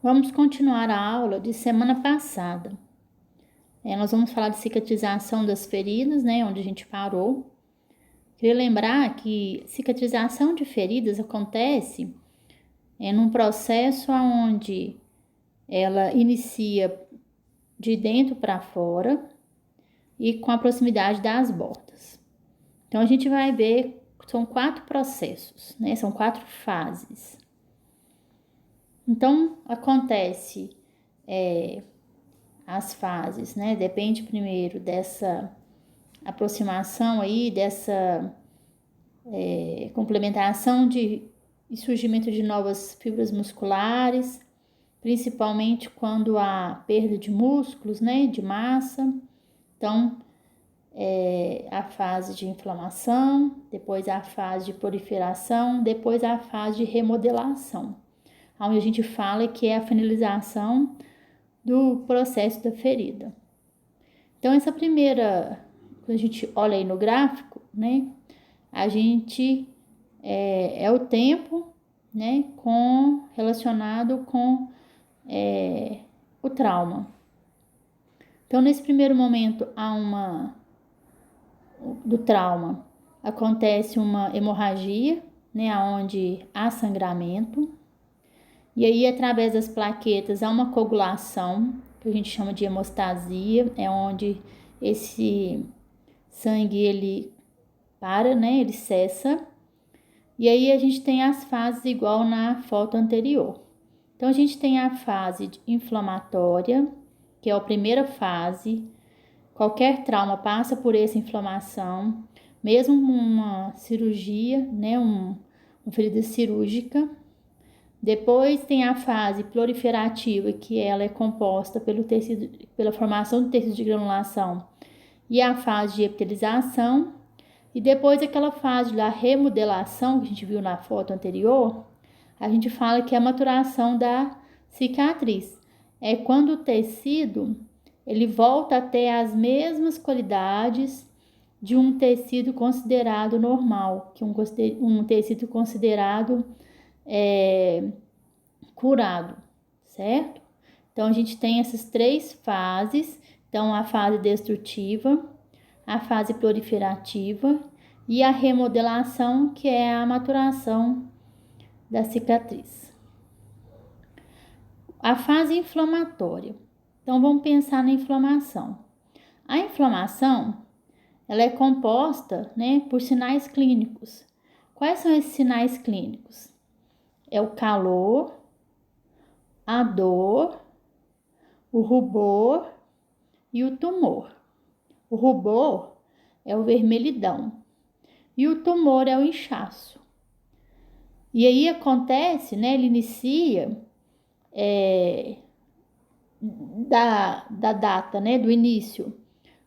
Vamos continuar a aula de semana passada. Nós vamos falar de cicatrização das feridas, né, onde a gente parou. Queria lembrar que cicatrização de feridas acontece num processo onde ela inicia de dentro para fora e com a proximidade das bordas. Então a gente vai ver, são 4 processos, né, são 4 fases. Então acontece as fases, né? Depende primeiro dessa aproximação aí, dessa complementação e surgimento de novas fibras musculares, principalmente quando há perda de músculos, né? De massa. Então, a fase de inflamação, depois a fase de proliferação, depois a fase de remodelação, onde a gente fala que é a finalização do processo da ferida. Então, essa primeira, quando a gente olha aí no gráfico, né, a gente é o tempo, né, relacionado com o trauma. Então, nesse primeiro momento do trauma, acontece uma hemorragia, né, onde há sangramento. E aí, através das plaquetas, há uma coagulação, que a gente chama de hemostasia, é onde esse sangue, ele para, né, ele cessa. E aí, a gente tem as fases igual na foto anterior. Então, a gente tem a fase inflamatória, que é a primeira fase. Qualquer trauma passa por essa inflamação, mesmo uma cirurgia, né, uma ferida cirúrgica. Depois tem a fase proliferativa, que ela é composta pela formação do tecido de granulação, e a fase de epitelização. E depois aquela fase da remodelação, que a gente viu na foto anterior, a gente fala que é a maturação da cicatriz. É quando o tecido ele volta a ter as mesmas qualidades de um tecido considerado normal, que um tecido considerado curado, certo? Então, a gente tem essas 3 fases. Então, a fase destrutiva, a fase proliferativa e a remodelação, que é a maturação da cicatriz. A fase inflamatória. Então, vamos pensar na inflamação. A inflamação, ela é composta, né, por sinais clínicos. Quais são esses sinais clínicos? É o calor, a dor, o rubor e o tumor. O rubor é o vermelhidão e o tumor é o inchaço. E aí acontece, né, ele inicia da data, né, do início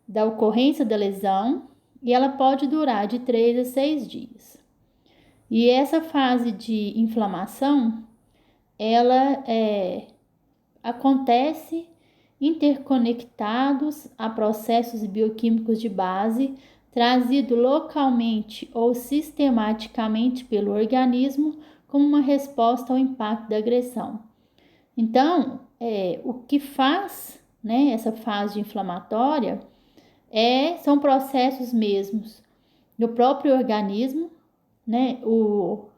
da ocorrência da lesão, e ela pode durar de 3 a 6 dias. E essa fase de inflamação, ela acontece interconectados a processos bioquímicos de base, trazido localmente ou sistematicamente pelo organismo como uma resposta ao impacto da agressão. Então, o que faz, né, essa fase inflamatória são processos mesmos do próprio organismo, né? O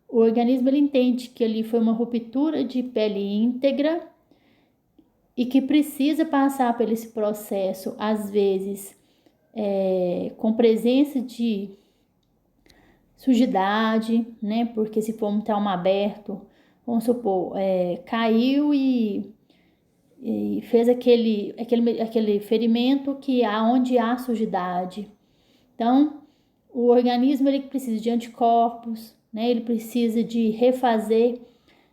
organismo ele entende que ali foi uma ruptura de pele íntegra e que precisa passar por esse processo, às vezes com presença de sujidade, né? Porque se for um trauma aberto, vamos supor, caiu e fez aquele ferimento que onde há sujidade. Então, o organismo ele precisa de anticorpos, né? Ele precisa de refazer,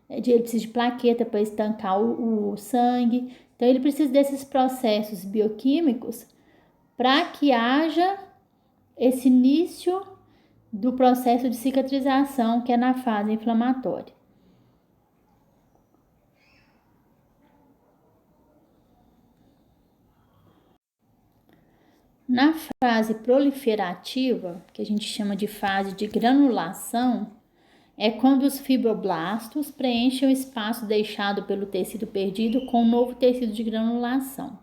ele precisa de plaqueta para estancar o sangue. Então, ele precisa desses processos bioquímicos para que haja esse início do processo de cicatrização, que é na fase inflamatória. Na fase proliferativa, que a gente chama de fase de granulação, é quando os fibroblastos preenchem o espaço deixado pelo tecido perdido com um novo tecido de granulação.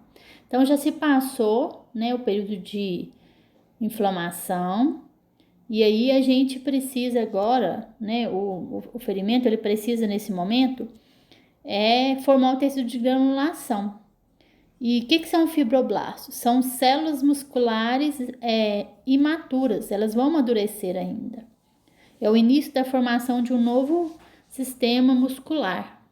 Então já se passou, né, o período de inflamação, e aí a gente precisa agora, né, o ferimento ele precisa nesse momento formar o tecido de granulação. E o que são fibroblastos? São células musculares imaturas, elas vão amadurecer ainda. É o início da formação de um novo sistema muscular.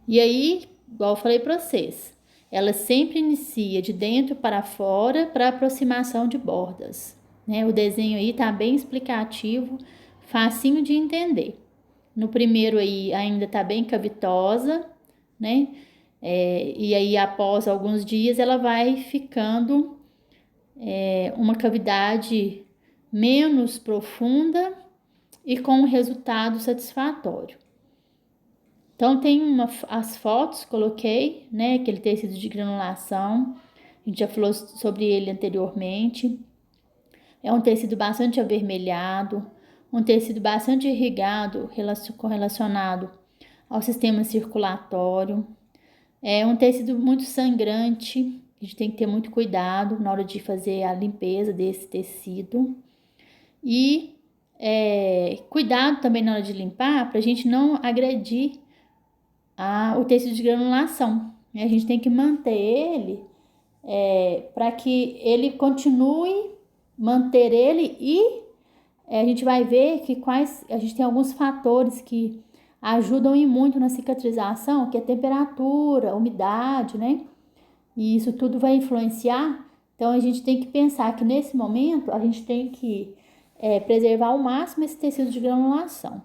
E aí, igual eu falei para vocês, ela sempre inicia de dentro para fora para aproximação de bordas. Né? O desenho aí tá bem explicativo, facinho de entender. No primeiro aí ainda tá bem cavitosa, né? E aí após alguns dias ela vai ficando uma cavidade menos profunda e com um resultado satisfatório. Então tem as fotos, coloquei, né, aquele tecido de granulação, a gente já falou sobre ele anteriormente. É um tecido bastante avermelhado, um tecido bastante irrigado, correlacionado ao sistema circulatório. É um tecido muito sangrante, a gente tem que ter muito cuidado na hora de fazer a limpeza desse tecido. E cuidado também na hora de limpar para a gente não agredir o tecido de granulação. A gente tem que manter ele para que ele continue, manter ele e a gente vai ver que a gente tem alguns fatores que ajudam e muito na cicatrização, que é temperatura, umidade, né? E isso tudo vai influenciar. Então a gente tem que pensar que nesse momento a gente tem que preservar ao máximo esse tecido de granulação.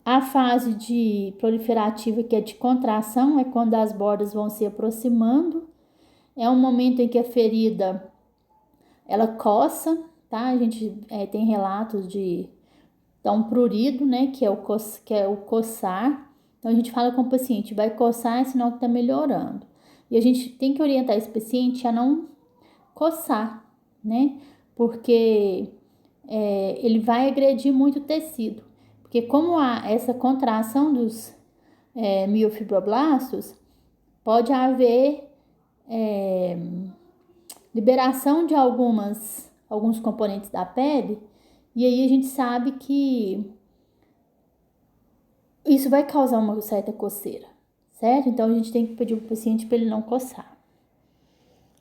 A fase de proliferativa, que é de contração, é quando as bordas vão se aproximando. É um momento em que a ferida ela coça, tá? A gente tem relatos de dar um prurido, né? Que é o coçar. Então a gente fala com o paciente, vai coçar, é sinal que está melhorando. E a gente tem que orientar esse paciente a não coçar, né? Porque ele vai agredir muito o tecido. Porque como há essa contração dos miofibroblastos, pode haver liberação de alguns componentes da pele, e aí a gente sabe que isso vai causar uma certa coceira, certo? Então a gente tem que pedir para o paciente para ele não coçar.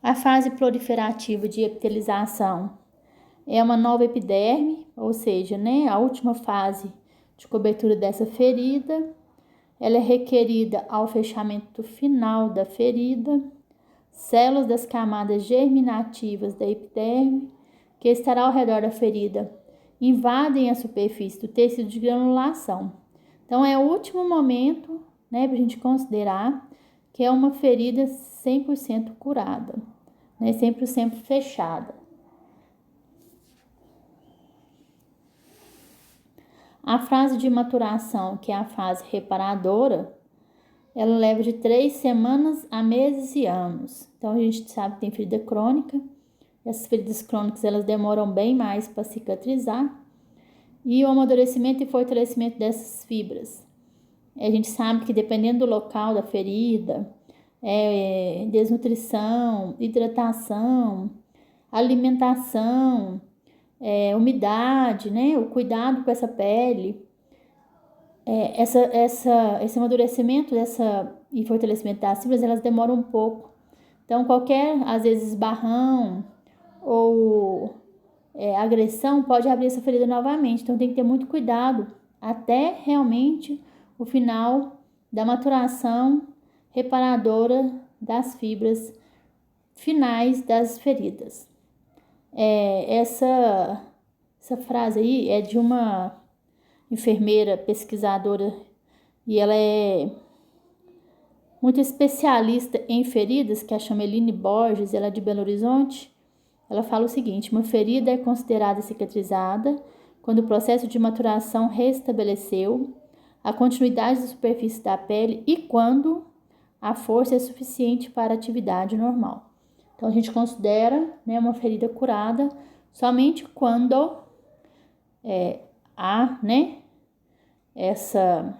A fase proliferativa de epitelização é uma nova epiderme, ou seja, né, a última fase de cobertura dessa ferida. Ela é requerida ao fechamento final da ferida. Células das camadas germinativas da epiderme, que estará ao redor da ferida, invadem a superfície do tecido de granulação. Então, é o último momento, né, para a gente considerar que é uma ferida 100% curada, né, 100% fechada. A fase de maturação, que é a fase reparadora, ela leva de 3 semanas a meses e anos. Então, a gente sabe que tem ferida crônica. Essas feridas crônicas, elas demoram bem mais para cicatrizar. E o amadurecimento e fortalecimento dessas fibras. A gente sabe que dependendo do local da ferida, desnutrição, hidratação, alimentação, umidade, né? O cuidado com essa pele, esse amadurecimento e fortalecimento das fibras, elas demoram um pouco. Então, qualquer, às vezes, esbarrão ou agressão pode abrir essa ferida novamente. Então, tem que ter muito cuidado até realmente o final da maturação reparadora das fibras finais das feridas. Essa frase aí é de uma enfermeira pesquisadora e ela é muito especialista em feridas, que é a Chameline Borges, ela é de Belo Horizonte. Ela fala o seguinte: uma ferida é considerada cicatrizada quando o processo de maturação restabeleceu a continuidade da superfície da pele e quando a força é suficiente para a atividade normal. Então, a gente considera, né, uma ferida curada somente quando há, né, essa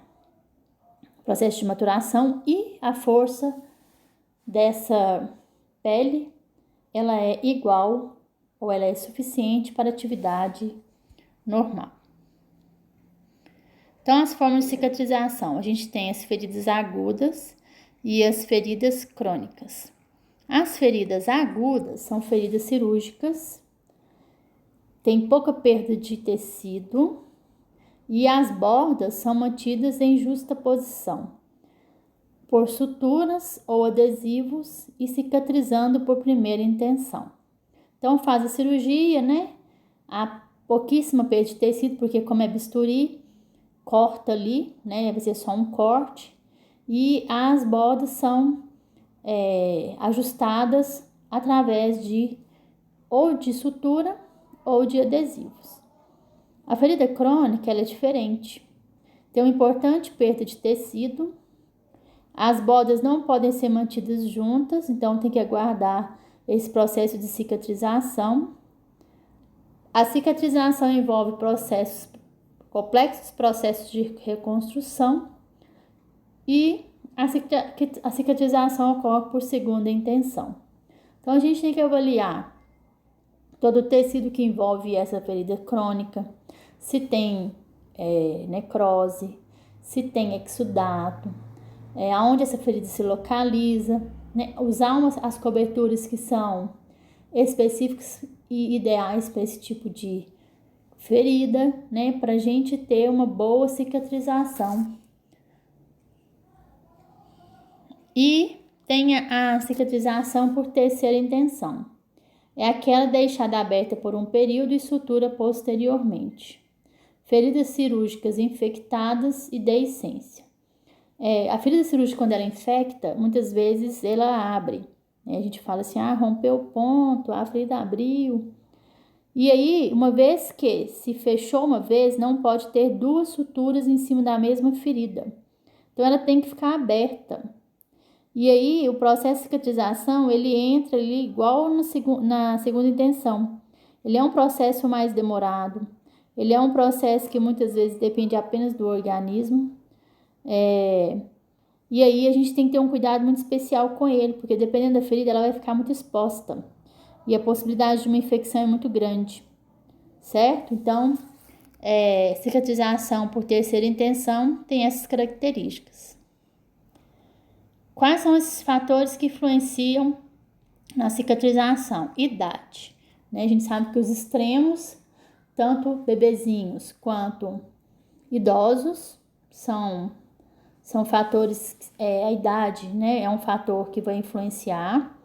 processo de maturação e a força dessa pele, ela é igual ou ela é suficiente para atividade normal. Então, as formas de cicatrização, a gente tem as feridas agudas e as feridas crônicas. As feridas agudas são feridas cirúrgicas, tem pouca perda de tecido e as bordas são mantidas em justa posição por suturas ou adesivos e cicatrizando por primeira intenção. Então, faz a cirurgia, né? Há pouquíssima perda de tecido, porque como é bisturi, corta ali, né? Vai ser só um corte. E as bordas são ajustadas através ou de sutura ou de adesivos. A ferida crônica, ela é diferente. Tem uma importante perda de tecido. As bordas não podem ser mantidas juntas, então tem que aguardar esse processo de cicatrização. A cicatrização envolve complexos processos de reconstrução e a cicatrização ocorre por segunda intenção. Então, a gente tem que avaliar todo o tecido que envolve essa ferida crônica, se tem necrose, se tem exudato, aonde essa ferida se localiza, né? Usar as coberturas que são específicas e ideais para esse tipo de ferida, né? Para a gente ter uma boa cicatrização. E tem a cicatrização por terceira intenção. É aquela deixada aberta por um período e sutura posteriormente. Feridas cirúrgicas infectadas e deiscência. A ferida cirúrgica, quando ela infecta, muitas vezes ela abre. A gente fala assim, rompeu o ponto, a ferida abriu. E aí, uma vez que se fechou uma vez, não pode ter duas suturas em cima da mesma ferida. Então, ela tem que ficar aberta. E aí, o processo de cicatrização, ele entra ali igual na segunda intenção. Ele é um processo mais demorado. Ele é um processo que muitas vezes depende apenas do organismo. E aí, a gente tem que ter um cuidado muito especial com ele, porque dependendo da ferida, ela vai ficar muito exposta. E a possibilidade de uma infecção é muito grande, certo? Então, cicatrização por terceira intenção tem essas características. Quais são esses fatores que influenciam na cicatrização? Idade. A gente sabe que os extremos, tanto bebezinhos quanto idosos, são fatores, a idade, né? É um fator que vai influenciar.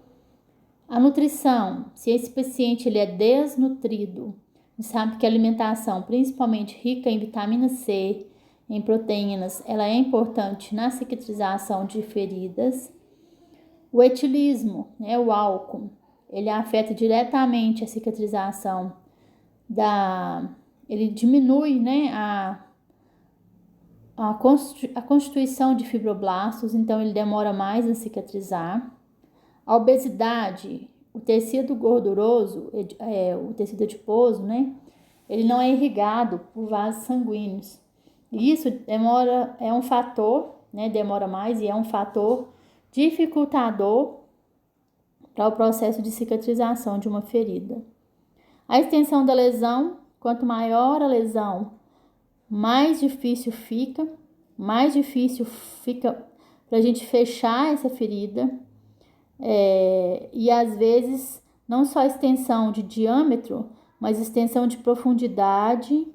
A nutrição, se esse paciente ele é desnutrido, a gente sabe que a alimentação, principalmente rica em vitamina C, em proteínas, ela é importante na cicatrização de feridas. O etilismo, né, o álcool, ele afeta diretamente a cicatrização ele diminui, né, a constituição de fibroblastos, então ele demora mais a cicatrizar. A obesidade, o tecido gorduroso, o tecido adiposo, né, ele não é irrigado por vasos sanguíneos. E isso é um fator, né, demora mais e é um fator dificultador para o processo de cicatrização de uma ferida. A extensão da lesão, quanto maior a lesão, mais difícil fica para a gente fechar essa ferida. E às vezes, não só extensão de diâmetro, mas extensão de profundidade.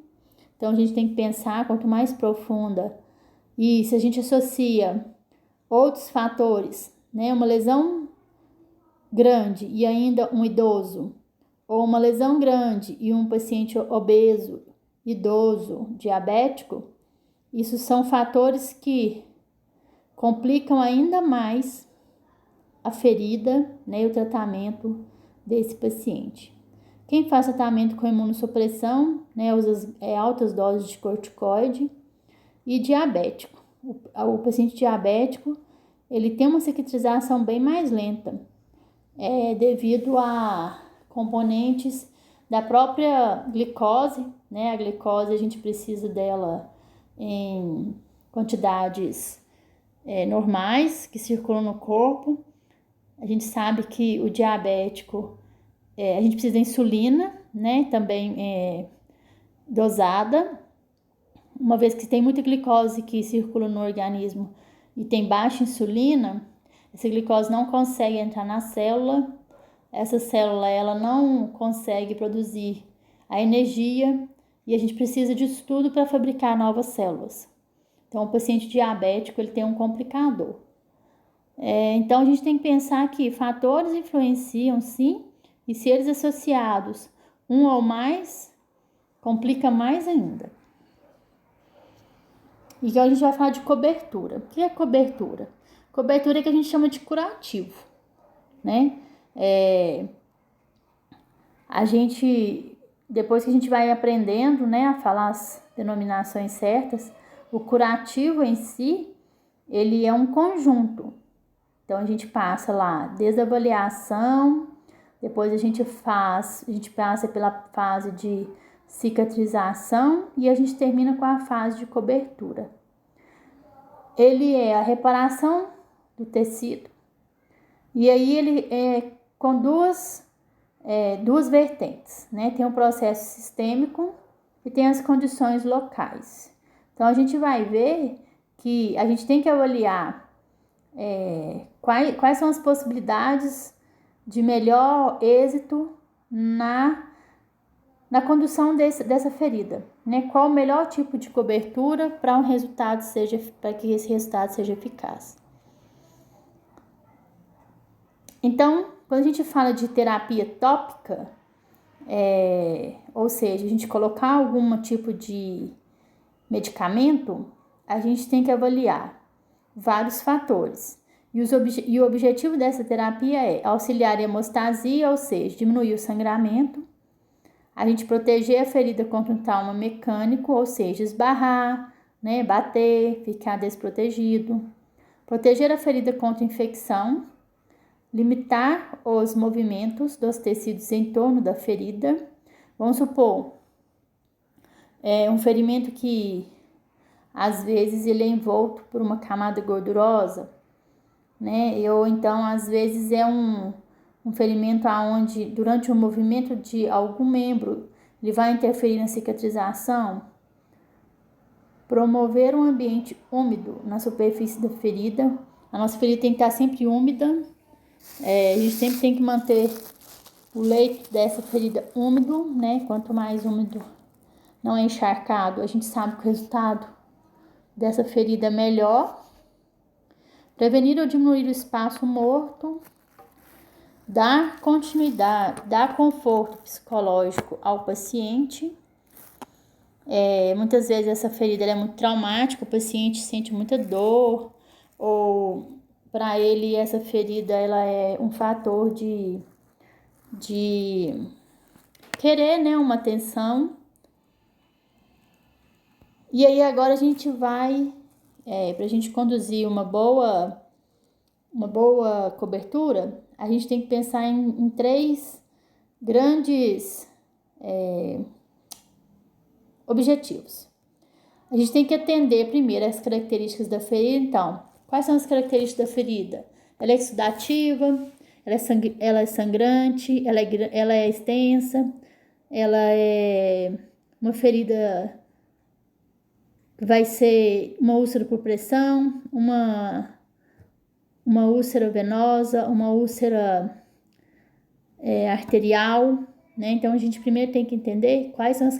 Então, a gente tem que pensar quanto mais profunda. E se a gente associa outros fatores, né? Uma lesão grande e ainda um idoso, ou uma lesão grande e um paciente obeso, idoso, diabético, isso são fatores que complicam ainda mais a ferida, né, e o tratamento desse paciente. Quem faz tratamento com imunossupressão, né, usa altas doses de corticoide. E diabético. O paciente diabético, ele tem uma cicatrização bem mais lenta, devido a componentes da própria glicose, né? A glicose a gente precisa dela em quantidades normais que circulam no corpo. A gente sabe que o diabético, a gente precisa da insulina, né? Também dosada, uma vez que tem muita glicose que circula no organismo e tem baixa insulina, essa glicose não consegue entrar na célula, essa célula ela não consegue produzir a energia e a gente precisa disso tudo para fabricar novas células. Então, o paciente diabético ele tem um complicador. Então, a gente tem que pensar que fatores influenciam sim, e se eles associados um ou mais, complica mais ainda. E agora a gente vai falar de cobertura. O que é cobertura? Cobertura é que a gente chama de curativo, né? A gente, depois que a gente vai aprendendo, né, a falar as denominações certas, o curativo em si, ele é um conjunto. Então, a gente passa lá desde a avaliação, depois a gente passa pela fase de cicatrização e a gente termina com a fase de cobertura. Ele é a reparação do tecido e aí ele é com duas vertentes, né? Tem o processo sistêmico e tem as condições locais. Então, a gente vai ver que a gente tem que avaliar quais são as possibilidades de melhor êxito na condução dessa ferida, né? Qual o melhor tipo de cobertura para que esse resultado seja eficaz. Então, quando a gente fala de terapia tópica, ou seja, a gente colocar algum tipo de medicamento, a gente tem que avaliar vários fatores. E o objetivo dessa terapia é auxiliar a hemostasia, ou seja, diminuir o sangramento, a gente proteger a ferida contra um trauma mecânico, ou seja, esbarrar, né, bater, ficar desprotegido, proteger a ferida contra infecção, limitar os movimentos dos tecidos em torno da ferida. Vamos supor, um ferimento que às vezes ele é envolto por uma camada gordurosa, né? Ou então às vezes é um ferimento aonde durante o movimento de algum membro ele vai interferir na cicatrização. Promover um ambiente úmido na superfície da ferida. A nossa ferida tem que estar sempre úmida. A gente sempre tem que manter o leito dessa ferida úmido, né? Quanto mais úmido, não é encharcado, a gente sabe que o resultado dessa ferida é melhor. Prevenir ou diminuir o espaço morto. Dar continuidade, dar conforto psicológico ao paciente. Muitas vezes essa ferida é muito traumática, o paciente sente muita dor, ou para ele essa ferida ela é um fator de querer, né, uma atenção. E aí agora a gente vai, para a gente conduzir uma boa cobertura, a gente tem que pensar em três grandes objetivos. A gente tem que atender primeiro as características da ferida. Então, quais são as características da ferida? Ela é exudativa, ela é sangrante, ela é extensa, ela é uma ferida que vai ser uma úlcera por pressão, uma úlcera venosa, uma úlcera arterial, né? Então, a gente primeiro tem que entender quais são as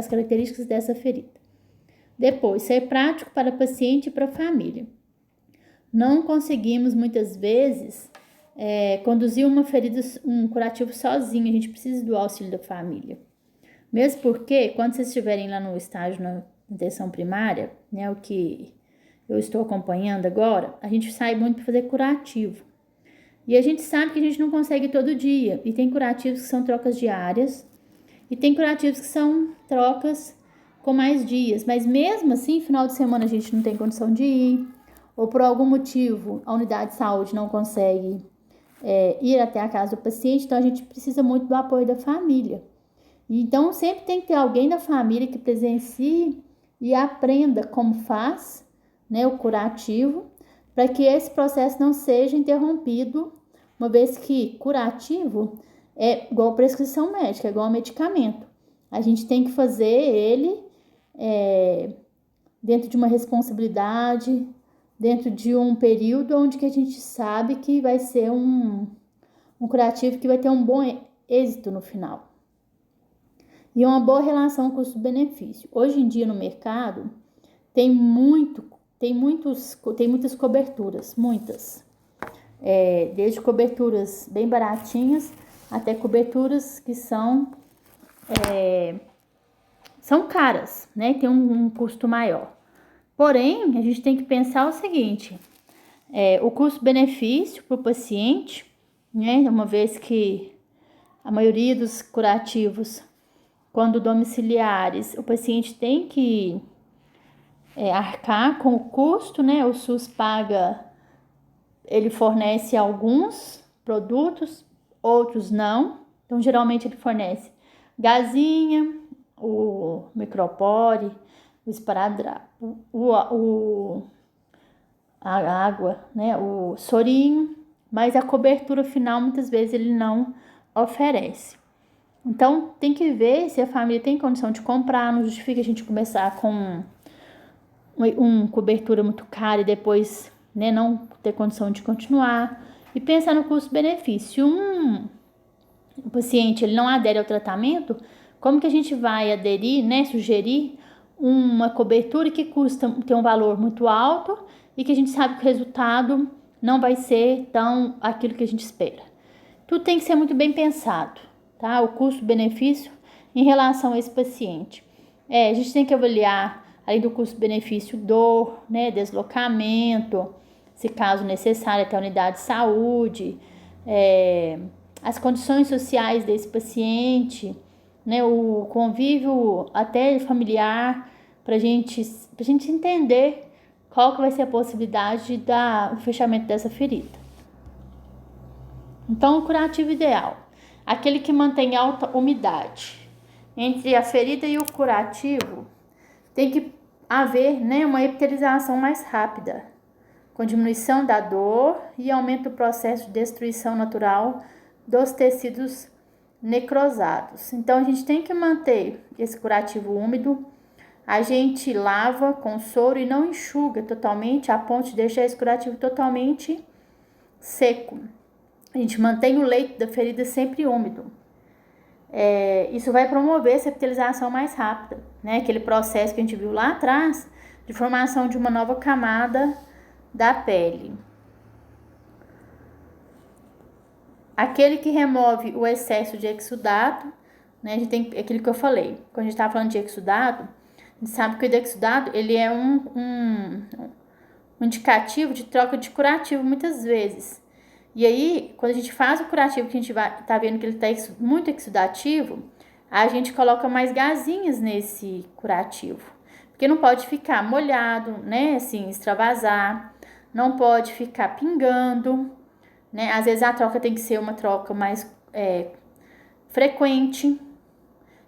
características dessa ferida. Depois, ser prático para o paciente e para a família. Não conseguimos, muitas vezes, conduzir uma ferida, um curativo sozinho. A gente precisa do auxílio da família. Mesmo porque, quando vocês estiverem lá no estágio na atenção primária, né, o que eu estou acompanhando agora, a gente sai muito para fazer curativo. E a gente sabe que a gente não consegue todo dia. E tem curativos que são trocas diárias. E tem curativos que são trocas com mais dias. Mas mesmo assim, final de semana a gente não tem condição de ir. Ou por algum motivo a unidade de saúde não consegue ir até a casa do paciente. Então a gente precisa muito do apoio da família. Então, sempre tem que ter alguém da família que presencie e aprenda como faz, né, o curativo, para que esse processo não seja interrompido, uma vez que curativo é igual prescrição médica, é igual medicamento. A gente tem que fazer ele dentro de uma responsabilidade, dentro de um período onde que a gente sabe que vai ser um curativo que vai ter um bom êxito no final. E uma boa relação custo-benefício. Hoje em dia no mercado tem muitas coberturas, muitas. Desde coberturas bem baratinhas até coberturas que são caras, né? Tem um custo maior. Porém, a gente tem que pensar o seguinte: o custo-benefício para o paciente, né? Uma vez que a maioria dos curativos, quando domiciliares, o paciente tem que arcar com o custo, né? O SUS paga, ele fornece alguns produtos, outros não. Então, geralmente ele fornece gazinha, o micropore, o esparadrapo, a água, né? O sorinho, mas a cobertura final muitas vezes ele não oferece. Então, tem que ver se a família tem condição de comprar. Não justifica a gente começar com uma cobertura muito cara e depois, né, não ter condição de continuar. E pensar no custo-benefício. O paciente ele não adere ao tratamento, como que a gente vai aderir, né, sugerir uma cobertura que tem um valor muito alto e que a gente sabe que o resultado não vai ser tão aquilo que a gente espera. Tudo tem que ser muito bem pensado, tá? O custo-benefício em relação a esse paciente. A gente tem que avaliar, além do custo-benefício, dor, né, deslocamento, se caso necessário, até a unidade de saúde, as condições sociais desse paciente, né, o convívio até familiar, para a gente entender qual que vai ser a possibilidade do fechamento dessa ferida. Então, o curativo ideal, aquele que mantém alta umidade. Entre a ferida e o curativo, tem que haver, né, uma epitelização mais rápida, com diminuição da dor e aumento do processo de destruição natural dos tecidos necrosados. Então, a gente tem que manter esse curativo úmido. A gente lava com soro e não enxuga totalmente a ponto de deixar esse curativo totalmente seco. A gente mantém o leito da ferida sempre úmido. Isso vai promover essa epitelização mais rápida, né? Aquele processo que a gente viu lá atrás de formação de uma nova camada da pele. Aquele que remove o excesso de exudato, né? A gente tem aquilo que eu falei. Quando a gente estava falando de exudato, a gente sabe que o exudato ele é um indicativo de troca de curativo muitas vezes. E aí, quando a gente faz o curativo que a gente tá vendo que ele está muito exudativo, a gente coloca mais gazinhas nesse curativo. Porque não pode ficar molhado, né? Assim, extravasar. Não pode ficar pingando, né? Às vezes a troca tem que ser uma troca mais frequente.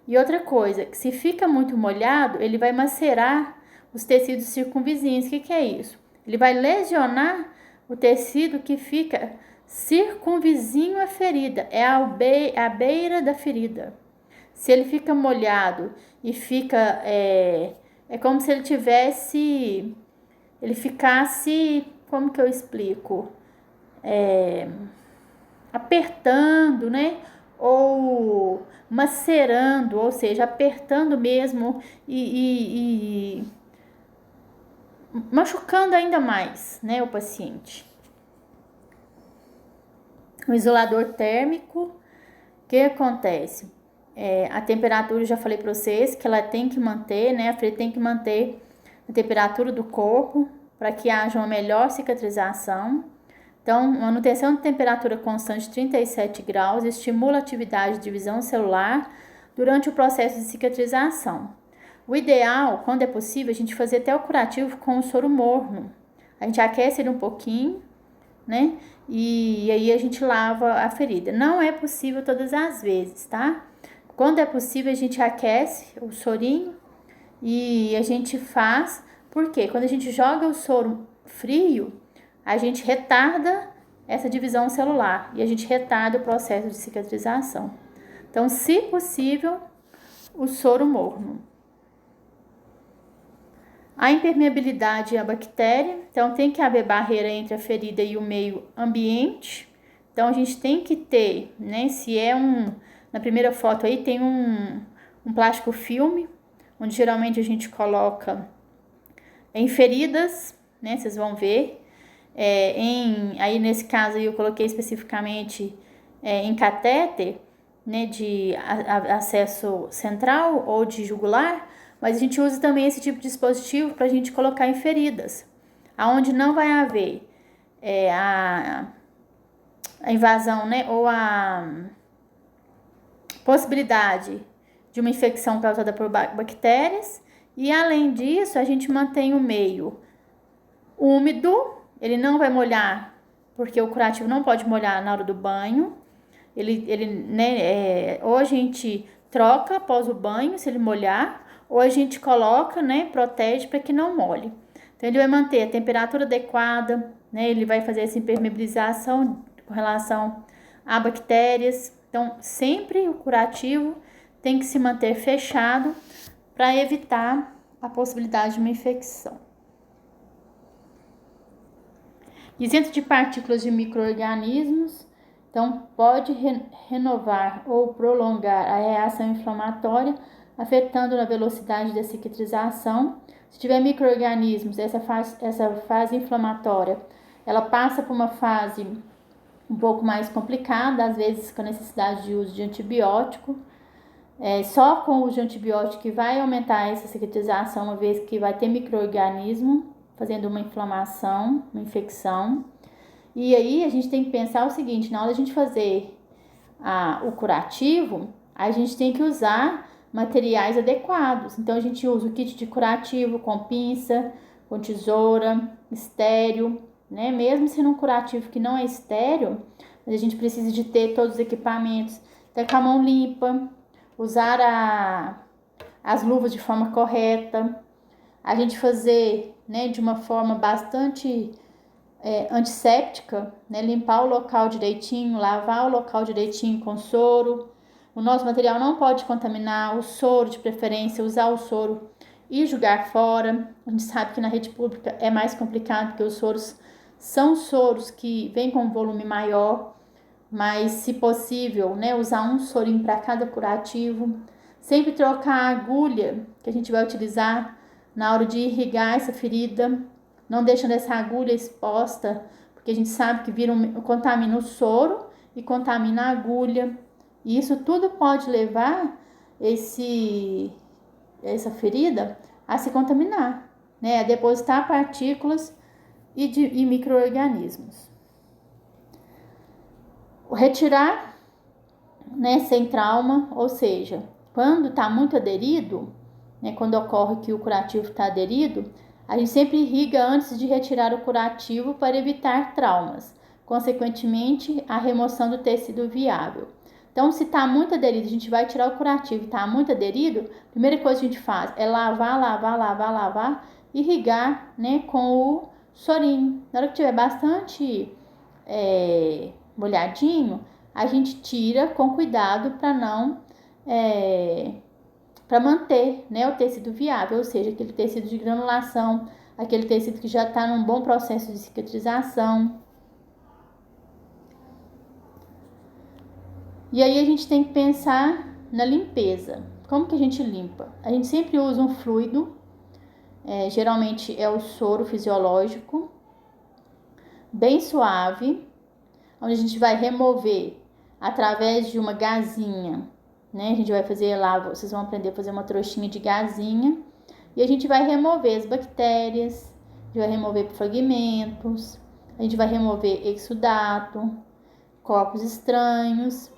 E outra coisa, que se fica muito molhado, ele vai macerar os tecidos circunvizinhos. O que é isso? Ele vai lesionar o tecido que fica circunvizinho à ferida, é a beira da ferida. Se ele fica molhado e fica, é como se ele ficasse, como que eu explico? Apertando, né? Ou macerando, ou seja, apertando mesmo e machucando ainda mais, né, o paciente. O isolador térmico, o que acontece? A temperatura, eu já falei para vocês que ela tem que manter, né? A ferida tem que manter a temperatura do corpo para que haja uma melhor cicatrização. Então, uma manutenção de temperatura constante de 37 graus estimula a atividade de divisão celular durante o processo de cicatrização. O ideal, quando é possível, a gente fazer até o curativo com o soro morno. A gente aquece ele um pouquinho, né? E aí a gente lava a ferida. Não é possível todas as vezes, tá? Quando é possível, a gente aquece o sorinho e a gente faz, porque quando a gente joga o soro frio, a gente retarda essa divisão celular e a gente retarda o processo de cicatrização. Então, se possível, o soro morno. A impermeabilidade à bactéria, então tem que haver barreira entre a ferida e o meio ambiente. Então a gente tem que ter, né, se é na primeira foto aí tem um plástico filme, onde geralmente a gente coloca em feridas, né, vocês vão ver. Aí nesse caso aí eu coloquei especificamente em catéter, né, de acesso central ou de jugular, mas a gente usa também esse tipo de dispositivo para a gente colocar em feridas, aonde não vai haver a invasão, né, ou a possibilidade de uma infecção causada por bactérias, e além disso a gente mantém o meio úmido, ele não vai molhar, porque o curativo não pode molhar na hora do banho. Ou a gente troca após o banho, se ele molhar, ou a gente coloca, né, protege para que não molhe. Então ele vai manter a temperatura adequada, né, ele vai fazer essa impermeabilização com relação a bactérias. Então sempre o curativo tem que se manter fechado para evitar a possibilidade de uma infecção. Isento de partículas de micro-organismos, então pode renovar ou prolongar a reação inflamatória, afetando na velocidade da cicatrização. Se tiver micro-organismos, essa fase inflamatória, ela passa por uma fase um pouco mais complicada, às vezes com a necessidade de uso de antibiótico. Só com o uso de antibiótico que vai aumentar essa cicatrização, uma vez que vai ter micro-organismo fazendo uma inflamação, uma infecção. E aí a gente tem que pensar o seguinte: na hora de a gente fazer o curativo, a gente tem que usar materiais adequados. Então a gente usa o kit de curativo com pinça, com tesoura, estéreo, né? Mesmo sendo um curativo que não é estéreo, mas a gente precisa de ter todos os equipamentos, ter com a mão limpa, usar as luvas de forma correta, a gente fazer, né, de uma forma bastante antisséptica, né, limpar o local direitinho, lavar o local direitinho com soro. O nosso material não pode contaminar o soro, de preferência, usar o soro e jogar fora. A gente sabe que na rede pública é mais complicado, porque os soros são soros que vêm com um volume maior, mas se possível, né, usar um sorinho para cada curativo. Sempre trocar a agulha que a gente vai utilizar na hora de irrigar essa ferida, não deixando essa agulha exposta, porque a gente sabe que contamina o soro e contamina a agulha. E isso tudo pode levar essa ferida a se contaminar, né, a depositar partículas e micro-organismos. Retirar, né, sem trauma, ou seja, quando está muito aderido, né, quando ocorre que o curativo está aderido, a gente sempre irriga antes de retirar o curativo para evitar traumas, consequentemente a remoção do tecido viável. Então, se está muito aderido, a gente vai tirar o curativo e está muito aderido, a primeira coisa que a gente faz é lavar, irrigar, né, com o sorinho. Na hora que tiver bastante molhadinho, a gente tira com cuidado para não para manter, né, o tecido viável, ou seja, aquele tecido de granulação, aquele tecido que já está num bom processo de cicatrização. E aí a gente tem que pensar na limpeza. Como que a gente limpa? A gente sempre usa um fluido, geralmente é o soro fisiológico, bem suave, onde a gente vai remover através de uma gazinha, né? A gente vai fazer lá, vocês vão aprender a fazer uma trouxinha de gazinha, e a gente vai remover as bactérias, a gente vai remover fragmentos, a gente vai remover exudato, corpos estranhos,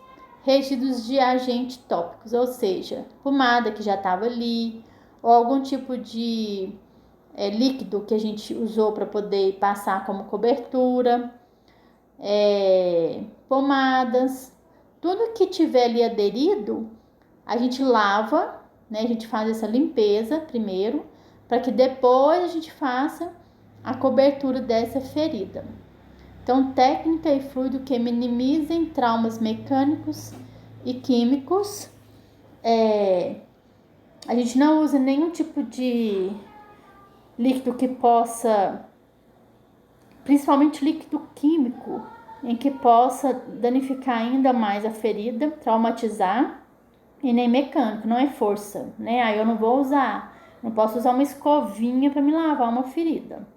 resíduos de agentes tópicos, ou seja, pomada que já estava ali, ou algum tipo de líquido que a gente usou para poder passar como cobertura, pomadas, tudo que tiver ali aderido, a gente lava, né? A gente faz essa limpeza primeiro, para que depois a gente faça a cobertura dessa ferida. Então, técnica e fluido que minimizem traumas mecânicos e químicos. A gente não usa nenhum tipo de líquido que possa, principalmente líquido químico, em que possa danificar ainda mais a ferida, traumatizar, e nem mecânico, não é força, né? Aí eu não vou usar, não posso usar uma escovinha para me lavar uma ferida.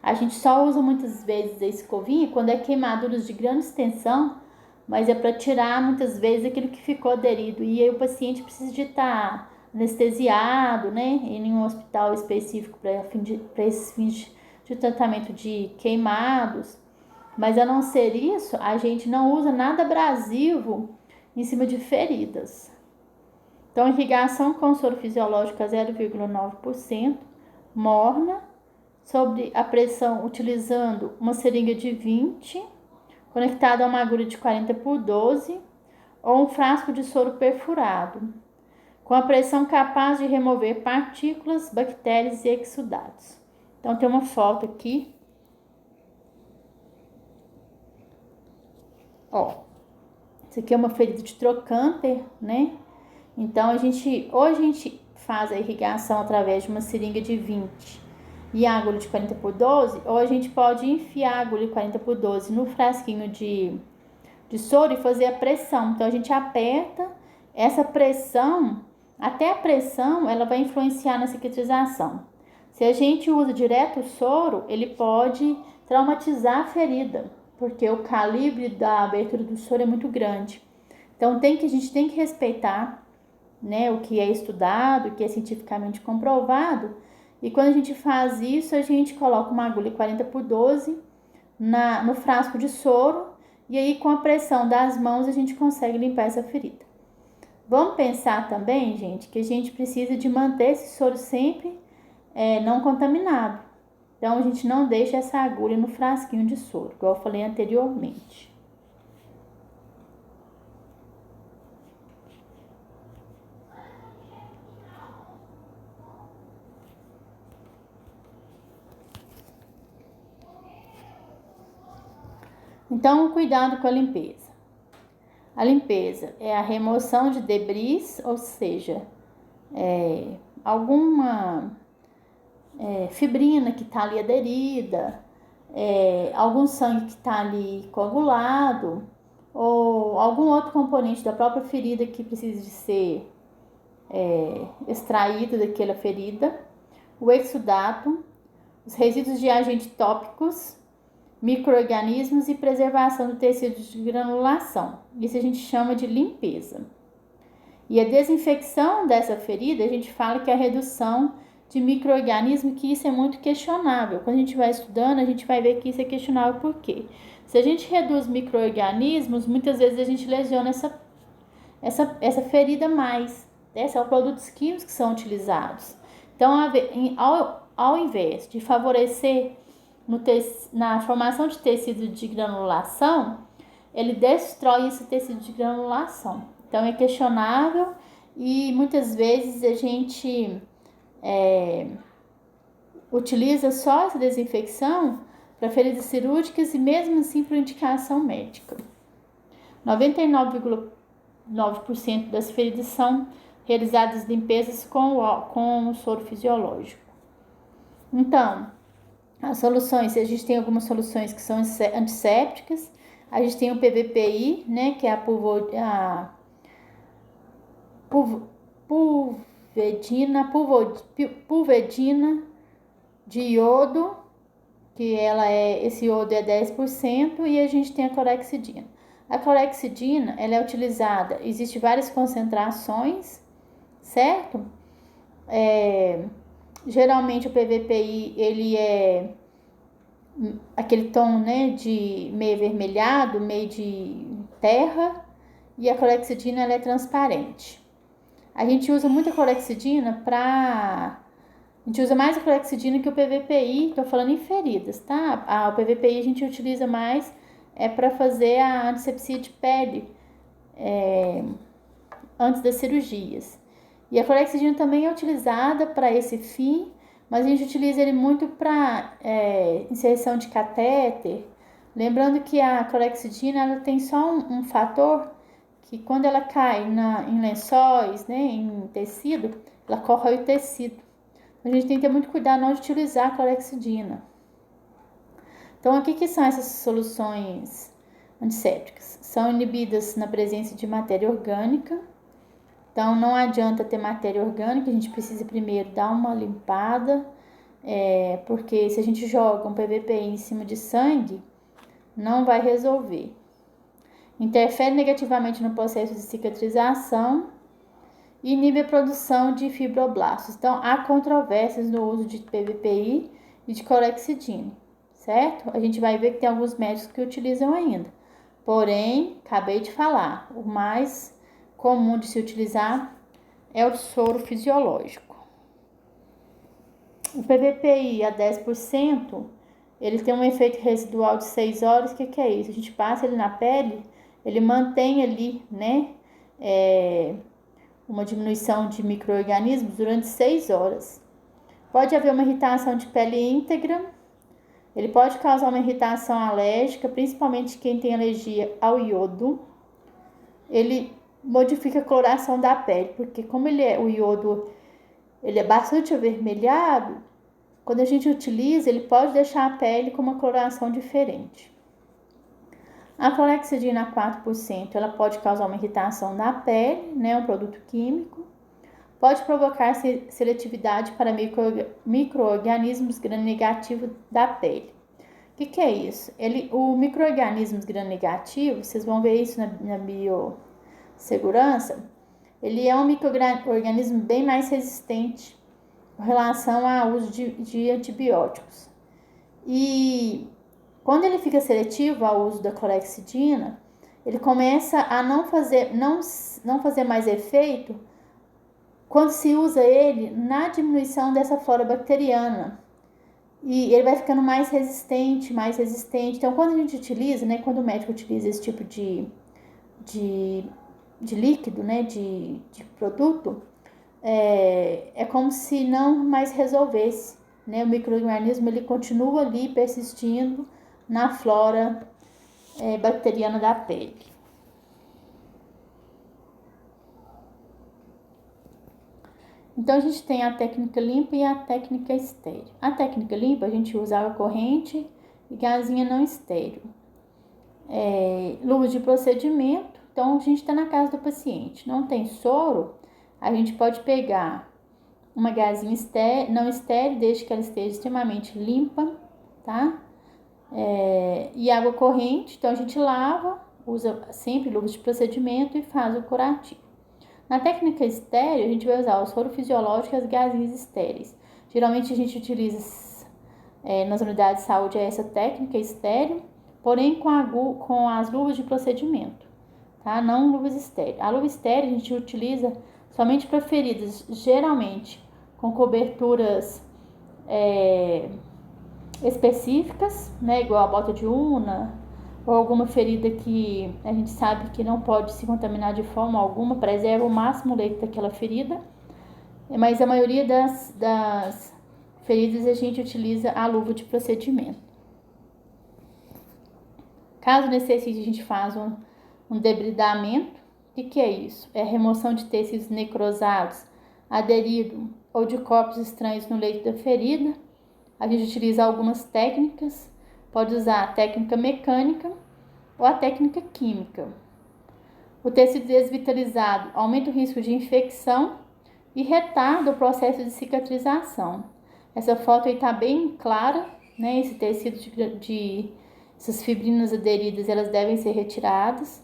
A gente só usa muitas vezes a escovinha quando é queimaduras de grande extensão, mas é para tirar muitas vezes aquilo que ficou aderido. E aí o paciente precisa de estar anestesiado, né? Em um hospital específico para esses fins de tratamento de queimados. Mas a não ser isso, a gente não usa nada abrasivo em cima de feridas. Então, irrigação com soro fisiológico a 0,9%, morna, sobre a pressão utilizando uma seringa de 20, conectada a uma agulha de 40x12 ou um frasco de soro perfurado, com a pressão capaz de remover partículas, bactérias e exudados. Então, tem uma foto aqui. Ó, isso aqui é uma ferida de trocânter, né? Então, ou a gente faz a irrigação através de uma seringa de 20 e a agulha de 40x12, ou a gente pode enfiar a agulha de 40x12 no frasquinho de soro e fazer a pressão. Então, a gente aperta essa pressão, até a pressão, ela vai influenciar na cicatrização. Se a gente usa direto o soro, ele pode traumatizar a ferida, porque o calibre da abertura do soro é muito grande. Então, a gente tem que respeitar, né, o que é estudado, o que é cientificamente comprovado. E quando a gente faz isso, a gente coloca uma agulha 40x12 no frasco de soro, e aí com a pressão das mãos a gente consegue limpar essa ferida. Vamos pensar também, gente, que a gente precisa de manter esse soro sempre não contaminado. Então a gente não deixa essa agulha no frasquinho de soro, igual eu falei anteriormente. Então, cuidado com a limpeza. A limpeza é a remoção de debris, ou seja, alguma fibrina que está ali aderida, algum sangue que está ali coagulado, ou algum outro componente da própria ferida que precisa de ser extraído daquela ferida, o exudato, os resíduos de agentes tópicos, micro-organismos e preservação do tecido de granulação. Isso a gente chama de limpeza. E a desinfecção dessa ferida, a gente fala que é a redução de micro-organismos, que isso é muito questionável. Quando a gente vai estudando, a gente vai ver que isso é questionável por quê? Se a gente reduz micro-organismos, muitas vezes a gente lesiona essa ferida mais. São produtos químicos que são utilizados. Então, ao invés de favorecer na formação de tecido de granulação, ele destrói esse tecido de granulação. Então é questionável e muitas vezes a gente utiliza só essa desinfecção para feridas cirúrgicas e mesmo assim por indicação médica. 99,9% das feridas são realizadas limpezas com o soro fisiológico. Então, as soluções, a gente tem algumas soluções que são antissépticas. A gente tem o PVPI, né, que é a pulvedina de iodo, que esse iodo é 10%, e a gente tem a clorexidina. A clorexidina, ela é utilizada, existe várias concentrações, certo? Geralmente o PVPI, ele é aquele tom, né, de meio avermelhado, meio de terra, e a clorexidina, ela é transparente. A gente usa muito a clorexidina a gente usa mais a clorexidina que o PVPI, tô falando em feridas, tá? O PVPI a gente utiliza mais para fazer a antisepsia de pele, antes das cirurgias. E a clorexidina também é utilizada para esse fim, mas a gente utiliza ele muito para inserção de catéter. Lembrando que a clorexidina ela tem só um fator que quando ela cai em lençóis, né, em tecido, ela corrói o tecido. A gente tem que ter muito cuidado na hora de utilizar a clorexidina. Então, o que são essas soluções antissépticas? São inibidas na presença de matéria orgânica. Então, não adianta ter matéria orgânica, a gente precisa primeiro dar uma limpada, porque se a gente joga um PVPI em cima de sangue, não vai resolver. Interfere negativamente no processo de cicatrização e inibe a produção de fibroblastos. Então, há controvérsias no uso de PVPI e de clorexidina, certo? A gente vai ver que tem alguns médicos que utilizam ainda. Porém, acabei de falar, o mais comum de se utilizar é o soro fisiológico. O PVPI a 10%, ele tem um efeito residual de 6 horas. O que é isso? A gente passa ele na pele, ele mantém ali, né, uma diminuição de micro-organismos durante 6 horas. Pode haver uma irritação de pele íntegra, ele pode causar uma irritação alérgica, principalmente quem tem alergia ao iodo. Ele modifica a coloração da pele, porque como o iodo ele é bastante avermelhado, quando a gente utiliza, ele pode deixar a pele com uma coloração diferente. A clorexidina a 4%, ela pode causar uma irritação na pele, né, um produto químico. Pode provocar seletividade para micro-organismos gram-negativos da pele. O que é isso? O micro-organismos gram-negativos, vocês vão ver isso na biossegurança, ele é um micro-organismo bem mais resistente com relação ao uso de antibióticos. E quando ele fica seletivo ao uso da clorexidina, ele começa a não fazer mais efeito quando se usa ele na diminuição dessa flora bacteriana. E ele vai ficando mais resistente. Então, quando a gente utiliza, né, quando o médico utiliza esse tipo de líquido, né, de produto, é como se não mais resolvesse, né? O micro-organismo ele continua ali persistindo na flora bacteriana da pele. Então, a gente tem a técnica limpa e a técnica estéril. A técnica limpa, a gente usa água corrente e gazinha não estéril. Luva de procedimento. Então, a gente está na casa do paciente. Não tem soro, a gente pode pegar uma gazinha não estéril, desde que ela esteja extremamente limpa, tá? E água corrente. Então, a gente lava, usa sempre luvas de procedimento e faz o curativo. Na técnica estéril, a gente vai usar o soro fisiológico e as gazinhas estéreis. Geralmente a gente utiliza nas unidades de saúde essa técnica estéril, porém com as luvas de procedimento, tá? Não luvas estéreis. A luva estéril a gente utiliza somente para feridas, geralmente com coberturas específicas, né? Igual a bota de una, ou alguma ferida que a gente sabe que não pode se contaminar de forma alguma, preserva o máximo o leito daquela ferida. Mas a maioria das feridas a gente utiliza a luva de procedimento. Caso necessite, a gente faz um debridamento. O que é isso? É a remoção de tecidos necrosados, aderidos ou de corpos estranhos no leito da ferida. A gente utiliza algumas técnicas. Pode usar a técnica mecânica ou a técnica química. O tecido desvitalizado aumenta o risco de infecção e retarda o processo de cicatrização. Essa foto aí está bem clara, né? Esse tecido essas fibrinas aderidas, elas devem ser retiradas.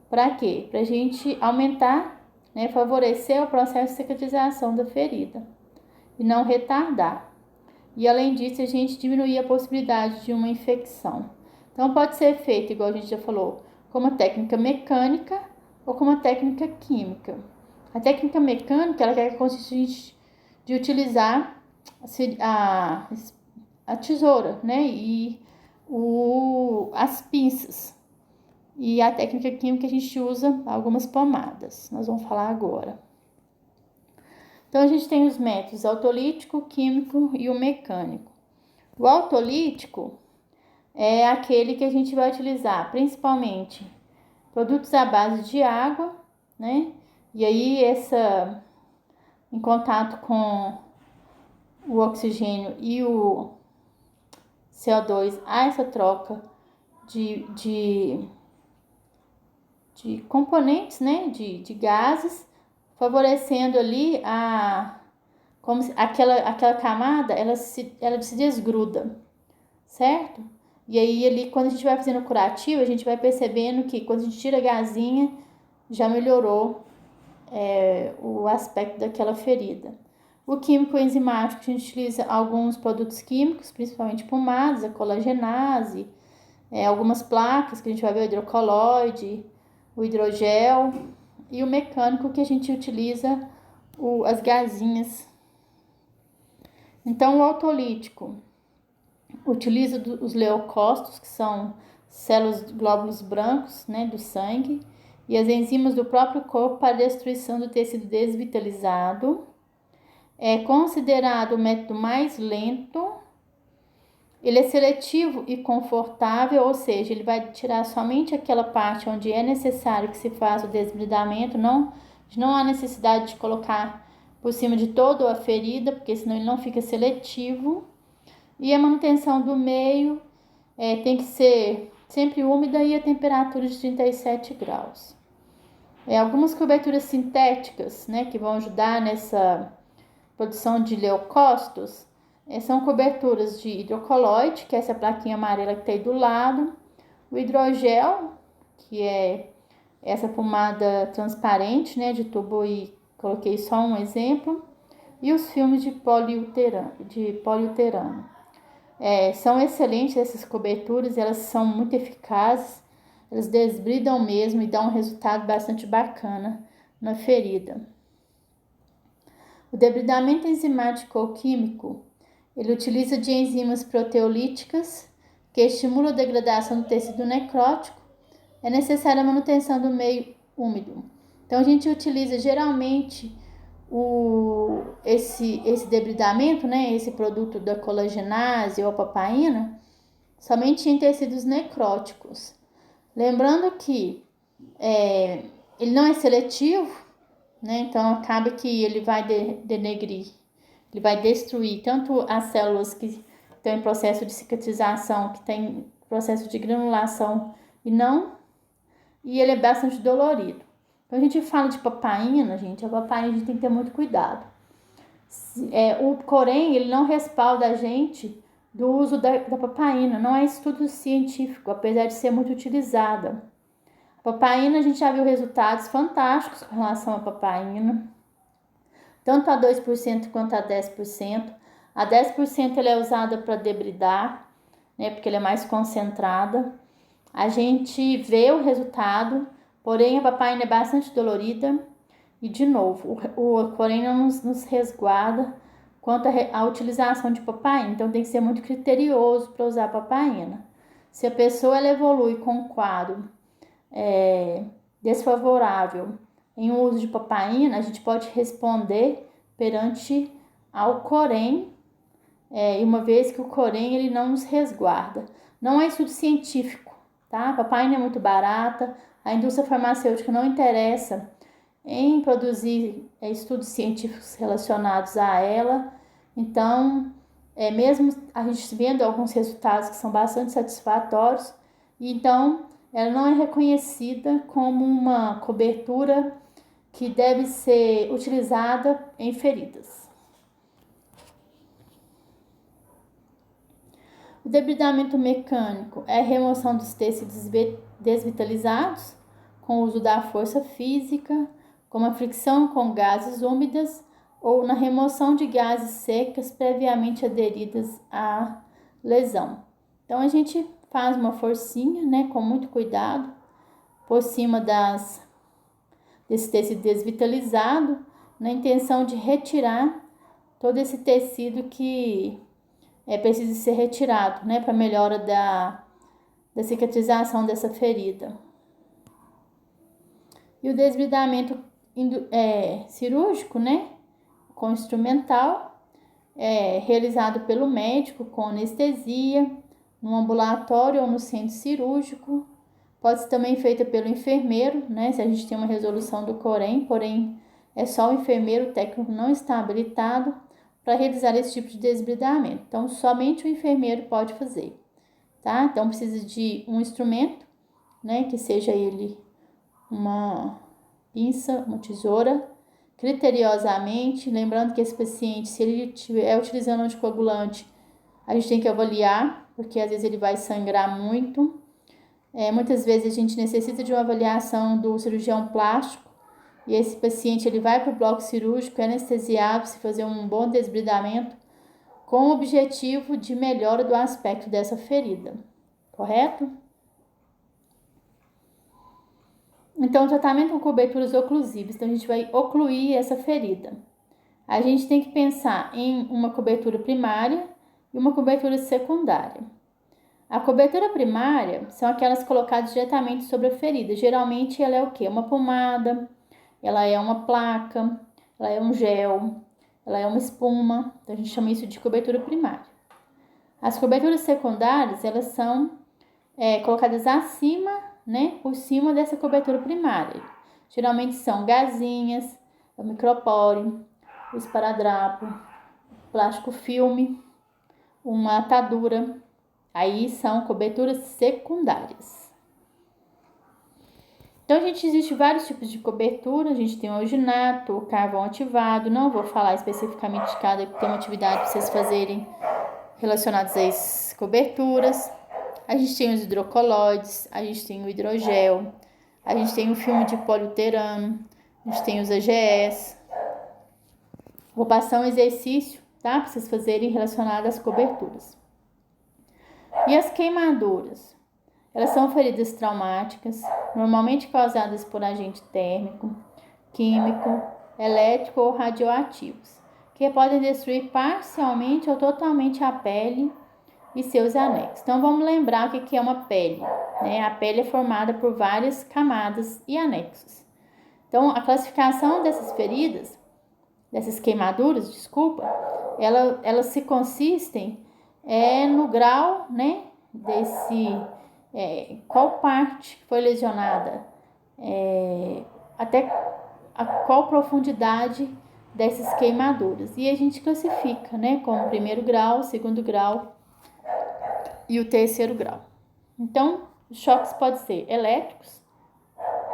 Para quê? Para a gente aumentar, né? Favorecer o processo de cicatrização da ferida e não retardar. E além disso, a gente diminuir a possibilidade de uma infecção. Então, pode ser feito, igual a gente já falou, com uma técnica mecânica ou com uma técnica química. A técnica mecânica, ela consiste de utilizar a tesoura, né? E as pinças. E a técnica química a gente usa algumas pomadas, nós vamos falar agora. Então, a gente tem os métodos autolítico, químico e o mecânico. O autolítico é aquele que a gente vai utilizar principalmente produtos à base de água, né? E aí, em contato com o oxigênio e o CO2, há essa troca de componentes, né? De gases, favorecendo ali como se aquela camada ela se desgruda, certo? E aí ali quando a gente vai fazendo o curativo, a gente vai percebendo que quando a gente tira a gazinha, já melhorou o aspecto daquela ferida. O químico enzimático, a gente utiliza alguns produtos químicos, principalmente pomadas, a colagenase, algumas placas que a gente vai ver, o hidrocoloide, o hidrogel, e o mecânico que a gente utiliza as gazinhas. Então, o autolítico utiliza os leucócitos, que são células, glóbulos brancos, né, do sangue, e as enzimas do próprio corpo para a destruição do tecido desvitalizado. É considerado o método mais lento. Ele é seletivo e confortável, ou seja, ele vai tirar somente aquela parte onde é necessário que se faça o desbridamento, não há necessidade de colocar por cima de toda a ferida, porque senão ele não fica seletivo. E a manutenção do meio tem que ser sempre úmida e a temperatura de 37 graus. Algumas coberturas sintéticas, né, que vão ajudar nessa produção de leucócitos, são coberturas de hidrocoloide, que é essa plaquinha amarela que está aí do lado, o hidrogel, que é essa pomada transparente, né, de tubo, e coloquei só um exemplo, e os filmes de poliuterano. São excelentes essas coberturas, elas são muito eficazes, elas desbridam mesmo e dão um resultado bastante bacana na ferida. O debridamento enzimático ou químico, ele utiliza de enzimas proteolíticas que estimulam a degradação do tecido necrótico. É necessária a manutenção do meio úmido. Então, a gente utiliza geralmente esse debridamento, né, esse produto da colagenase ou a papaina, somente em tecidos necróticos. Lembrando que ele não é seletivo, né, então acaba que ele vai denegrir, ele vai destruir tanto as células que estão em processo de cicatrização, que tem processo de granulação e ele é bastante dolorido. Quando a gente fala de papaina, gente, a papaina a gente tem que ter muito cuidado. O Corém, ele não respalda a gente do uso da papaina, não é estudo científico, apesar de ser muito utilizada. A papaina, a gente já viu resultados fantásticos com relação à papaina, tanto a 2% quanto a 10%. A 10% ela é usada para debridar, né, porque ela é mais concentrada. A gente vê o resultado, porém a papaina é bastante dolorida. E, de novo, o Corém não nos resguarda quanto à utilização de papaina. Então, tem que ser muito criterioso para usar a papaina. Se a pessoa ela evolui com um quadro desfavorável em uso de papaina, a gente pode responder perante ao Corém, e uma vez que o Corém ele não nos resguarda. Não é estudo científico, tá? A papaina é muito barata, a indústria farmacêutica não interessa em produzir estudos científicos relacionados a ela. Então, mesmo a gente vendo alguns resultados que são bastante satisfatórios, então ela não é reconhecida como uma cobertura que deve ser utilizada em feridas. O debridamento mecânico é a remoção dos tecidos desvitalizados com o uso da força física, como a fricção com gases úmidas ou na remoção de gases secas previamente aderidas à lesão. Então, a gente faz uma forcinha, né, com muito cuidado, por cima desse tecido desvitalizado, na intenção de retirar todo esse tecido que precisa ser retirado, né, para melhora da cicatrização dessa ferida. E o desbridamento cirúrgico, né, com instrumental, realizado pelo médico com anestesia, no ambulatório ou no centro cirúrgico. Pode ser também feita pelo enfermeiro, né, se a gente tem uma resolução do COREM, porém é só o enfermeiro, o técnico não está habilitado para realizar esse tipo de desbridamento. Então, somente o enfermeiro pode fazer, tá? Então, precisa de um instrumento, né, que seja ele uma pinça, uma tesoura, criteriosamente, lembrando que esse paciente, se ele estiver utilizando anticoagulante, a gente tem que avaliar, porque às vezes ele vai sangrar muito. Muitas vezes a gente necessita de uma avaliação do cirurgião plástico, e esse paciente ele vai para o bloco cirúrgico, anestesiado, se fazer um bom desbridamento, com o objetivo de melhora do aspecto dessa ferida, correto? Então, o tratamento com coberturas oclusivas, então a gente vai ocluir essa ferida. A gente tem que pensar em uma cobertura primária e uma cobertura secundária. A cobertura primária são aquelas colocadas diretamente sobre a ferida. Geralmente ela é o quê? Uma pomada, ela é uma placa, ela é um gel, ela é uma espuma. Então a gente chama isso de cobertura primária. As coberturas secundárias, elas são colocadas acima, né, por cima dessa cobertura primária. Geralmente são gazinhas, o micropore, o esparadrapo, plástico filme, uma atadura. Aí são coberturas secundárias. Então, existe vários tipos de cobertura. A gente tem o alginato, o carvão ativado. Não vou falar especificamente de cada, que tem uma atividade para vocês fazerem relacionadas a essas coberturas. A gente tem os hidrocoloides, a gente tem o hidrogel, a gente tem o filme de poliuterano, a gente tem os AGS. Vou passar um exercício, tá? Para vocês fazerem relacionado às coberturas. E as queimaduras? Elas são feridas traumáticas, normalmente causadas por agente térmico, químico, elétrico ou radioativos, que podem destruir parcialmente ou totalmente a pele e seus anexos. Então, vamos lembrar o que é uma pele, né? A pele é formada por várias camadas e anexos. Então, a classificação dessas feridas, dessas queimaduras, desculpa, elas se consistem no grau, né, qual parte foi lesionada, até a qual profundidade dessas queimaduras. E a gente classifica, né, como primeiro grau, segundo grau e o terceiro grau. Então, os choques podem ser elétricos,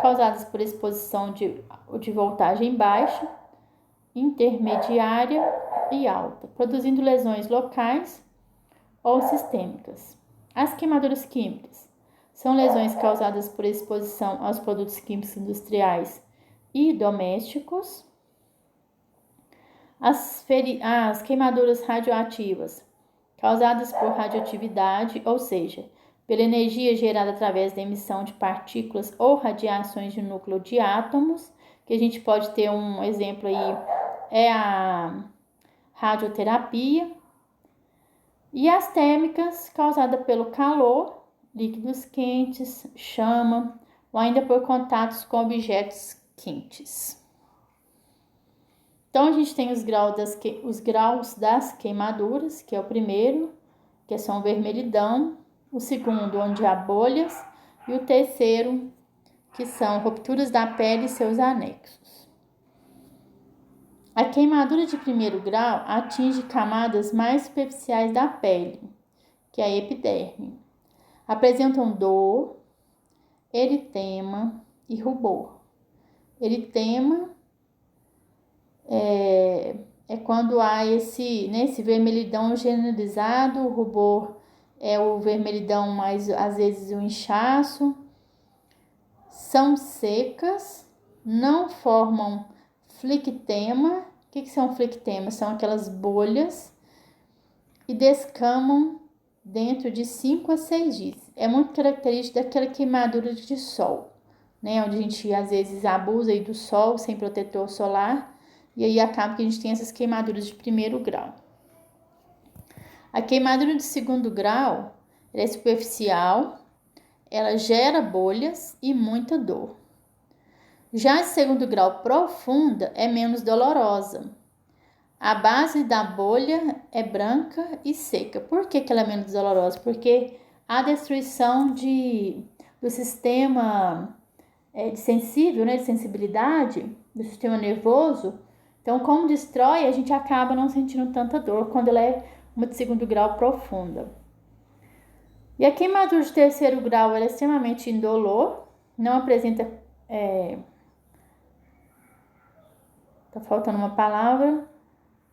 causados por exposição de voltagem baixa, intermediária e alta, produzindo lesões locais ou sistêmicas. As queimaduras químicas são lesões causadas por exposição aos produtos químicos industriais e domésticos. As queimaduras radioativas, causadas por radioatividade, ou seja, pela energia gerada através da emissão de partículas ou radiações de núcleo de átomos, que a gente pode ter um exemplo aí, é a radioterapia. E as térmicas, causadas pelo calor, líquidos quentes, chama, ou ainda por contatos com objetos quentes. Então, a gente tem os graus das queimaduras, que é o primeiro, que são vermelhidão, o segundo, onde há bolhas, e o terceiro, que são rupturas da pele e seus anexos. A queimadura de primeiro grau atinge camadas mais superficiais da pele, que é a epiderme. Apresentam dor, eritema e rubor. Eritema é quando há esse vermelhidão generalizado, o rubor é o vermelhidão, mas às vezes o inchaço. São secas, não formam flictema. O que são flictemas? São aquelas bolhas e descamam dentro de 5 a 6 dias. É muito característico daquela queimadura de sol, né? Onde a gente às vezes abusa aí do sol sem protetor solar e aí acaba que a gente tem essas queimaduras de primeiro grau. A queimadura de segundo grau é superficial, ela gera bolhas e muita dor. Já de segundo grau profunda é menos dolorosa. A base da bolha é branca e seca. Por que ela é menos dolorosa? Porque a destruição do sistema de sensível, né, de sensibilidade, do sistema nervoso. Então, como destrói, a gente acaba não sentindo tanta dor quando ela é uma de segundo grau profunda. E a queimadura de terceiro grau ela é extremamente indolor, não apresenta... tá faltando uma palavra.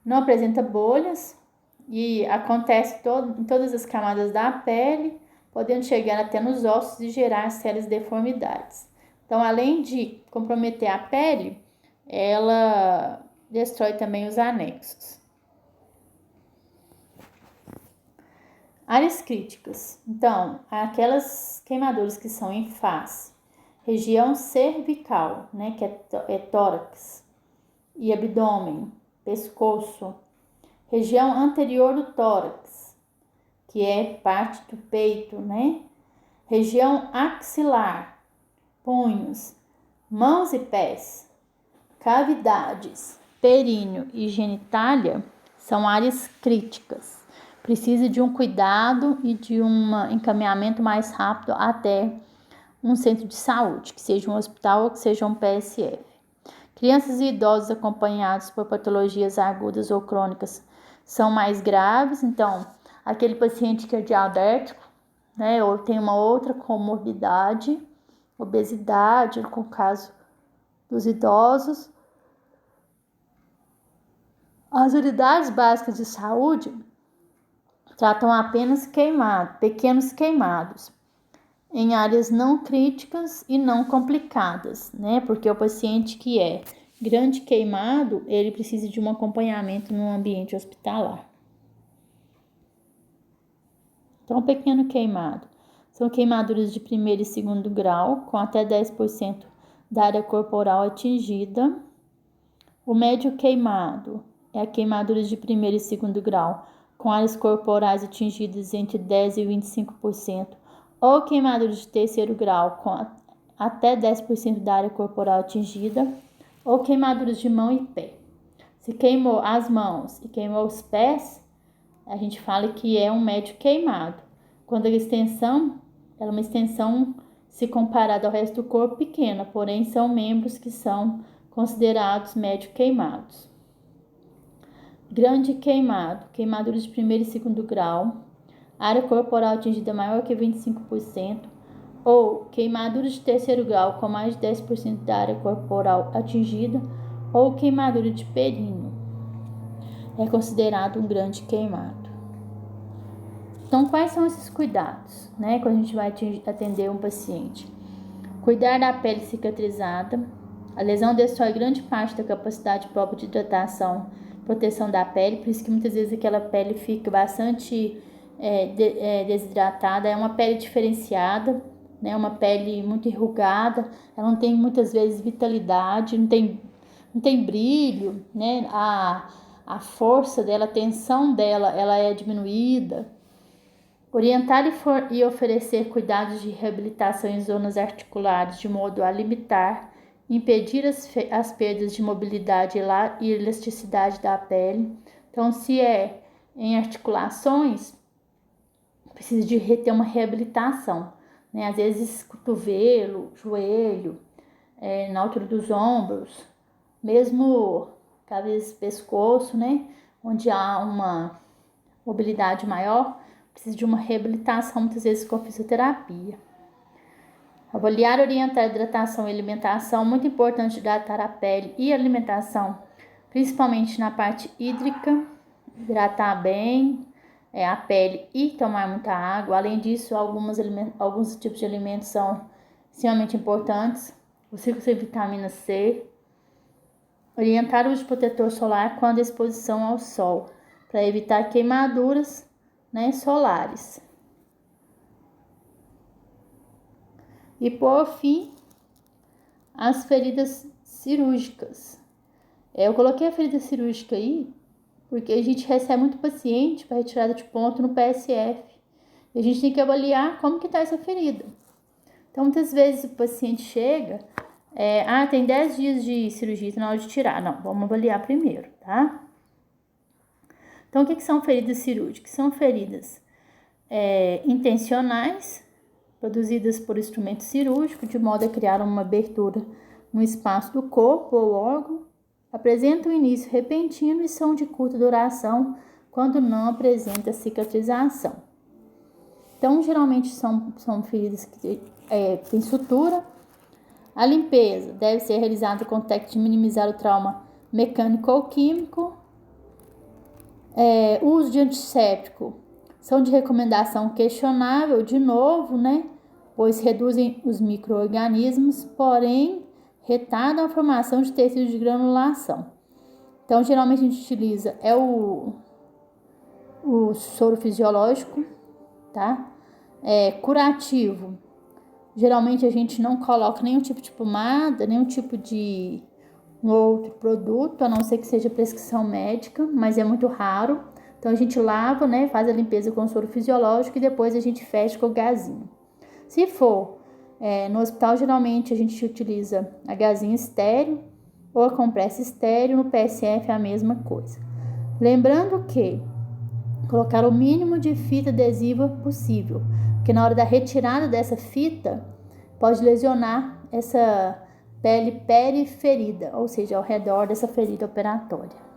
Não apresenta bolhas e acontece em todas as camadas da pele, podendo chegar até nos ossos e gerar sérias deformidades. Então, além de comprometer a pele, ela destrói também os anexos. Áreas críticas. Então, aquelas queimaduras que são em face, região cervical, né, que é tórax, e abdômen, pescoço, região anterior do tórax, que é parte do peito, né? Região axilar, punhos, mãos e pés, cavidades, períneo e genitália são áreas críticas. Precisa de um cuidado e de um encaminhamento mais rápido até um centro de saúde, que seja um hospital ou que seja um PSF. Crianças e idosos acompanhados por patologias agudas ou crônicas são mais graves. Então, aquele paciente que é diabético, né, ou tem uma outra comorbidade, obesidade, no caso dos idosos. As unidades básicas de saúde tratam apenas pequenos queimados, em áreas não críticas e não complicadas, né? Porque o paciente que é grande queimado, ele precisa de um acompanhamento no ambiente hospitalar. Então, pequeno queimado são queimaduras de primeiro e segundo grau, com até 10% da área corporal atingida. O médio queimado é a queimadura de primeiro e segundo grau, com áreas corporais atingidas entre 10% e 25%. Ou queimadura de terceiro grau com até 10% da área corporal atingida, ou queimaduras de mão e pé. Se queimou as mãos e queimou os pés, a gente fala que é um médio queimado. Quando a extensão, ela é uma extensão, se comparada ao resto do corpo, pequena, porém são membros que são considerados médio queimados. Grande queimado, queimaduras de primeiro e segundo grau, área corporal atingida maior que 25%, ou queimadura de terceiro grau com mais de 10% da área corporal atingida, ou queimadura de períneo. É considerado um grande queimado. Então, quais são esses cuidados, né, quando a gente vai atender um paciente? Cuidar da pele cicatrizada. A lesão destrói grande parte da capacidade própria de hidratação e proteção da pele, por isso que muitas vezes aquela pele fica bastante desidratada. É uma pele diferenciada, né? Uma pele muito enrugada, ela não tem muitas vezes vitalidade, não tem brilho, né? A força dela, a tensão dela, ela é diminuída. Orientar e oferecer cuidados de reabilitação em zonas articulares de modo a limitar, impedir as perdas de mobilidade e elasticidade da pele. Então, se é em articulações, precisa de ter uma reabilitação, né? Às vezes cotovelo, joelho, na altura dos ombros, mesmo às vezes pescoço, né? Onde há uma mobilidade maior, precisa de uma reabilitação, muitas vezes com fisioterapia. Avaliar, orientar a hidratação e alimentação, muito importante hidratar a pele e a alimentação, principalmente na parte hídrica, hidratar bem a pele e tomar muita água. Além disso, alguns tipos de alimentos são extremamente importantes, os ricos em vitamina C. Orientar o uso de protetor solar quando a exposição ao sol, para evitar queimaduras, né, solares. E por fim, as feridas cirúrgicas. Eu coloquei a ferida cirúrgica aí porque a gente recebe muito paciente para retirada de ponto no PSF. E a gente tem que avaliar como que está essa ferida. Então, muitas vezes o paciente chega Tem 10 dias de cirurgia, tá na hora de tirar. Não, vamos avaliar primeiro, tá? Então, o que são feridas cirúrgicas? São feridas intencionais, produzidas por instrumento cirúrgico, de modo a criar uma abertura no espaço do corpo ou órgão, apresentam início repentino e são de curta duração quando não apresenta cicatrização. Então, geralmente são feridas que têm sutura. A limpeza deve ser realizada com técnica de minimizar o trauma mecânico ou químico. O uso de antisséptico são de recomendação questionável, de novo, né? Pois reduzem os micro-organismos, porém retardam a formação de tecido de granulação. Então, geralmente a gente utiliza o soro fisiológico, tá? Curativo. Geralmente a gente não coloca nenhum tipo de pomada, nenhum tipo de outro produto, a não ser que seja prescrição médica, mas é muito raro. Então a gente lava, né? Faz a limpeza com soro fisiológico e depois a gente fecha com o gazinho. Se for no hospital, geralmente a gente utiliza a gazinha estéreo ou a compressa estéreo. No PSF é a mesma coisa. Lembrando que colocar o mínimo de fita adesiva possível, porque na hora da retirada dessa fita pode lesionar essa pele periferida, ou seja, ao redor dessa ferida operatória.